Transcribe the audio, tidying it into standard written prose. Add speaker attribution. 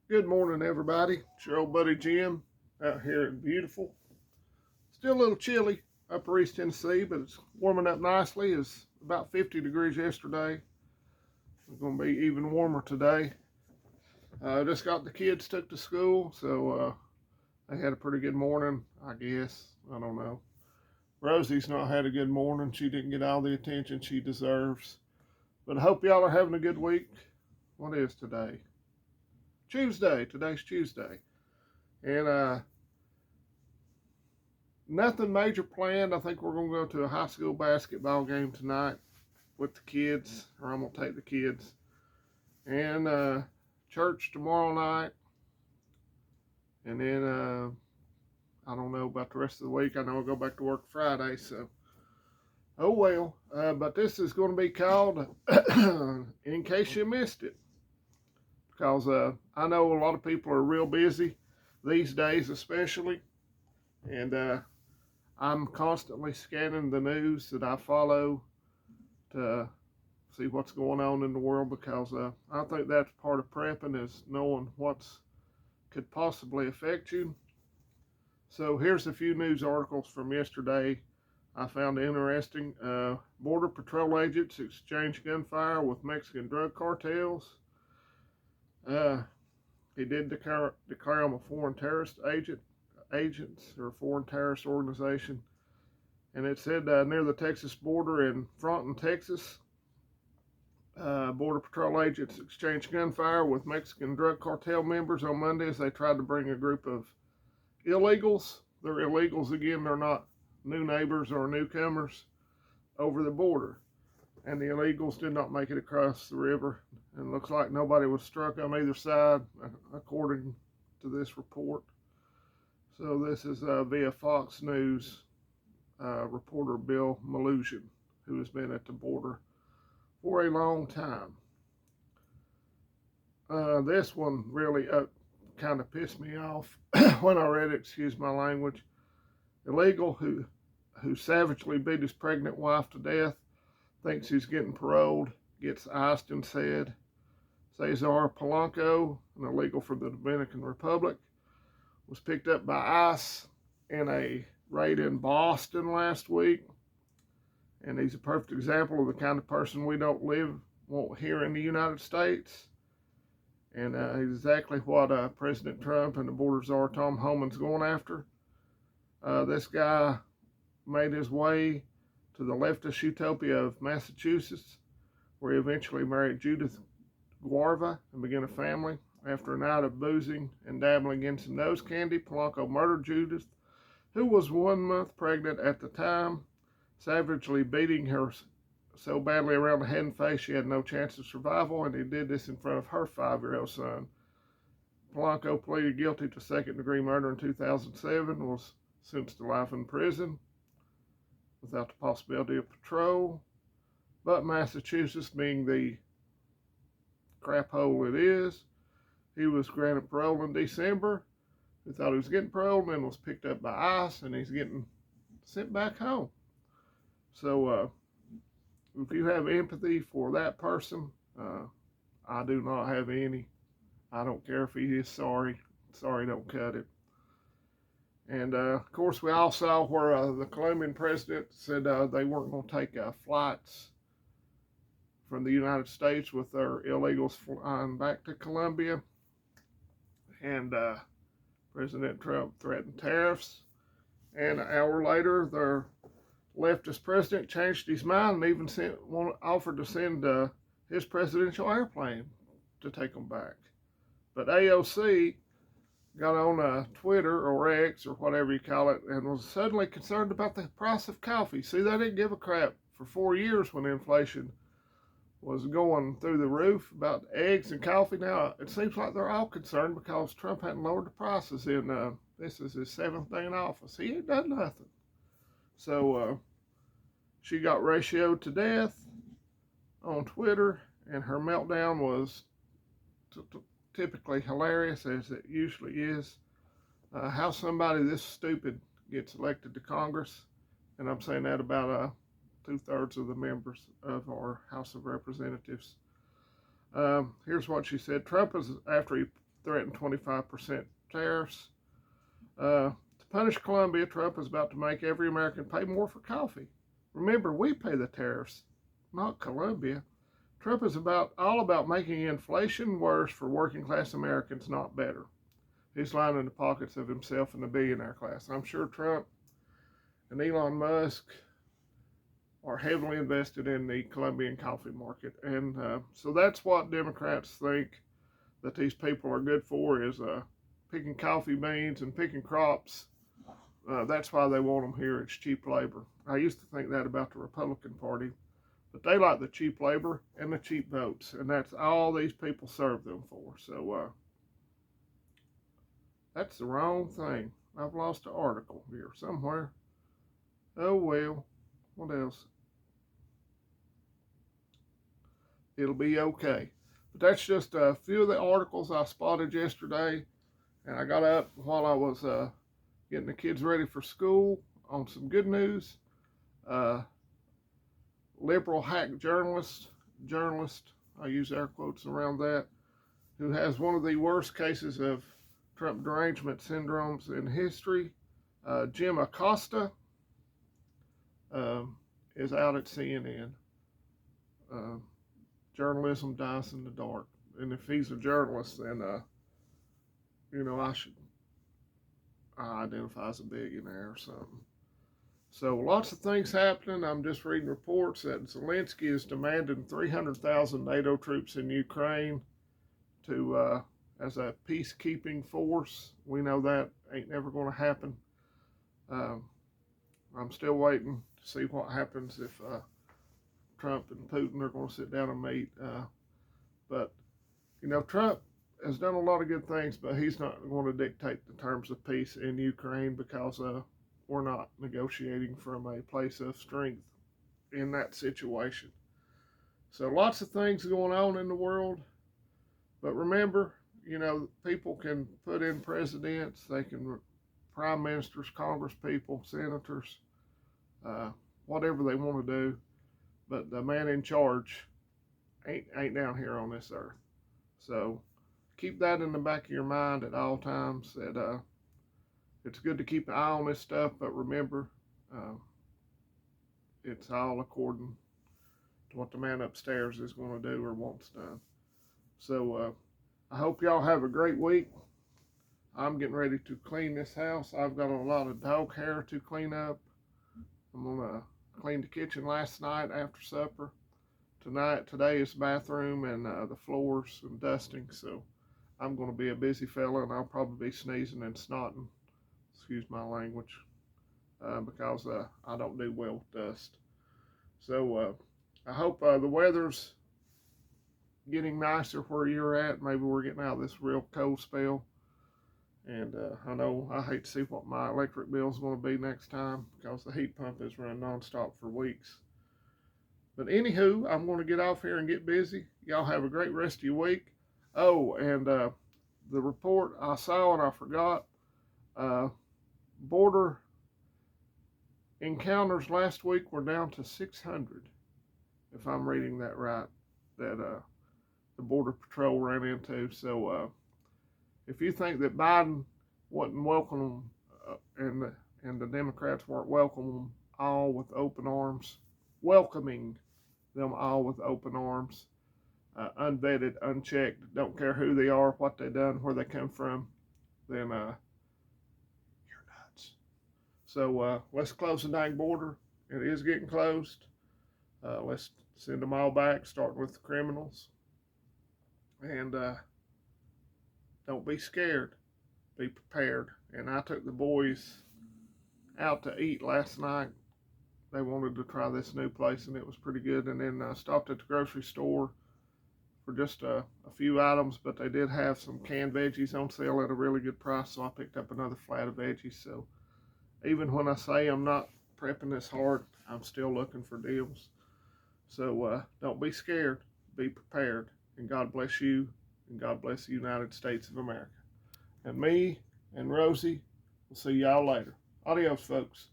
Speaker 1: Good morning, everybody. It's your old buddy Jim out here in beautiful. Still a little chilly upper East Tennessee, but it's warming up nicely. It's about 50 degrees yesterday. It's going to be even warmer today. Just got the kids took to school, so they had a pretty good morning, I guess. I don't know. Rosie's not had a good morning. She didn't get all the attention she deserves. But I hope y'all are having a good week. What is today? Tuesday. Today's Tuesday. And nothing major planned. I think we're going to go to a high school basketball game tonight with the kids, or I'm going to take the kids. And church tomorrow night. And then I don't know about the rest of the week. I know I'll go back to work Friday, so oh well. But this is going to be called, in case you missed it, because I know a lot of people are real busy these days, especially. And I'm constantly scanning the news that I follow to see what's going on in the world, because I think that's part of prepping, is knowing what's could possibly affect you. So here's a few news articles from yesterday I found interesting. Border Patrol agents exchange gunfire with Mexican drug cartels. He did declare him a foreign terrorist agents or foreign terrorist organization. And it said near the Texas border in Fronton, Texas, Border Patrol agents exchanged gunfire with Mexican drug cartel members on Monday as they tried to bring a group of illegals. They're illegals again, they're not new neighbors or newcomers over the border. And the illegals did not make it across the river. And it looks like nobody was struck on either side, according to this report. So this is via Fox News reporter Bill Malusian, who has been at the border for a long time. This one really kind of pissed me off when I read it, excuse my language. Illegal who savagely beat his pregnant wife to death thinks he's getting paroled, gets iced and said. Cesar Polanco, an illegal from the Dominican Republic, was picked up by ICE in a raid in Boston last week. And he's a perfect example of the kind of person we don't want here in the United States. And exactly what President Trump and the border czar Tom Homan's going after. This guy made his way to the leftist utopia of Massachusetts, where he eventually married Judith Guarva and began a family. After a night of boozing and dabbling in some nose candy, Polanco murdered Judith, who was 1 month pregnant at the time, savagely beating her so badly around the head and face she had no chance of survival, and he did this in front of her 5-year-old son. Polanco pleaded guilty to second-degree murder in 2007, was sentenced to life in prison without the possibility of parole. But Massachusetts, being the crap hole it is, he was granted parole in December. He thought he was getting parole, and then was picked up by ICE, and he's getting sent back home. So if you have empathy for that person, I do not have any. I don't care if he is sorry. Sorry don't cut it. And of course, we all saw where the Colombian president said they weren't going to take flights from the United States with their illegals flying back to Colombia. And President Trump threatened tariffs. And an hour later, their leftist president changed his mind and even offered to send his presidential airplane to take them back. But AOC got on Twitter or X or whatever you call it and was suddenly concerned about the price of coffee. See, they didn't give a crap for 4 years when inflation was going through the roof about eggs and coffee. Now it seems like they're all concerned because Trump hadn't lowered the prices in this is his 7th day in office. He ain't done nothing. So she got ratioed to death on Twitter, and her meltdown was typically hilarious, as it usually is. How somebody this stupid gets elected to Congress, and I'm saying that about 2/3 of the members of our House of Representatives. Here's what she said. Trump is, after he threatened 25% tariffs. To punish Colombia, Trump is about to make every American pay more for coffee. Remember, we pay the tariffs, not Colombia. Trump is all about making inflation worse for working class Americans, not better. He's lining the pockets of himself and the billionaire class. I'm sure Trump and Elon Musk are heavily invested in the Colombian coffee market. And so that's what Democrats think that these people are good for, is picking coffee beans and picking crops. That's why they want them here. It's cheap labor. I used to think that about the Republican Party, but they like the cheap labor and the cheap votes, and that's all these people serve them for. So that's the wrong thing. I've lost an article here somewhere. Oh well, what else? It'll be okay. But that's just a few of the articles I spotted yesterday, and I got up while I was getting the kids ready for school on some good news. Liberal hack journalist, I use air quotes around that, who has one of the worst cases of Trump derangement syndromes in history, Jim Acosta, is out at CNN. Journalism dies in the dark. And if he's a journalist, then, I identify as a billionaire or something. So lots of things happening. I'm just reading reports that Zelensky is demanding 300,000 NATO troops in Ukraine to as a peacekeeping force. We know that ain't never going to happen. I'm still waiting to see what happens if Trump and Putin are going to sit down and meet. But Trump has done a lot of good things, but he's not going to dictate the terms of peace in Ukraine, because we're not negotiating from a place of strength in that situation. So lots of things going on in the world. But remember, people can put in presidents, they can prime ministers, congress people, senators, whatever they want to do. But the man in charge ain't down here on this earth. So keep that in the back of your mind at all times, that it's good to keep an eye on this stuff, but remember, it's all according to what the man upstairs is going to do or wants done. So I hope y'all have a great week. I'm getting ready to clean this house. I've got a lot of dog hair to clean up. I'm going to clean the kitchen last night after supper. Today is bathroom and the floors and dusting. So I'm going to be a busy fella, and I'll probably be sneezing and snotting. Excuse my language, because I don't do well with dust. So I hope the weather's getting nicer where you're at. Maybe we're getting out of this real cold spell. And I know I hate to see what my electric bill is going to be next time, because the heat pump has run nonstop for weeks. But anywho, I'm going to get off here and get busy. Y'all have a great rest of your week. Oh, and the report I saw and I forgot, border encounters last week were down to 600, if I'm reading that right, that the Border Patrol ran into. So if you think that Biden wasn't welcome and the Democrats weren't welcoming them all with open arms, unvetted, unchecked, don't care who they are, what they done, where they come from, then you're nuts. So let's close the dang border. It is getting closed. Let's send them all back, starting with the criminals. And don't be scared. Be prepared. And I took the boys out to eat last night. They wanted to try this new place, and it was pretty good. And then I stopped at the grocery store for just a few items, but they did have some canned veggies on sale at a really good price, so I picked up another flat of veggies. So even when I say I'm not prepping this hard, I'm still looking for deals. So don't be scared. Be prepared. And God bless you, and God bless the United States of America. And me and Rosie, we'll see y'all later. Adios, folks.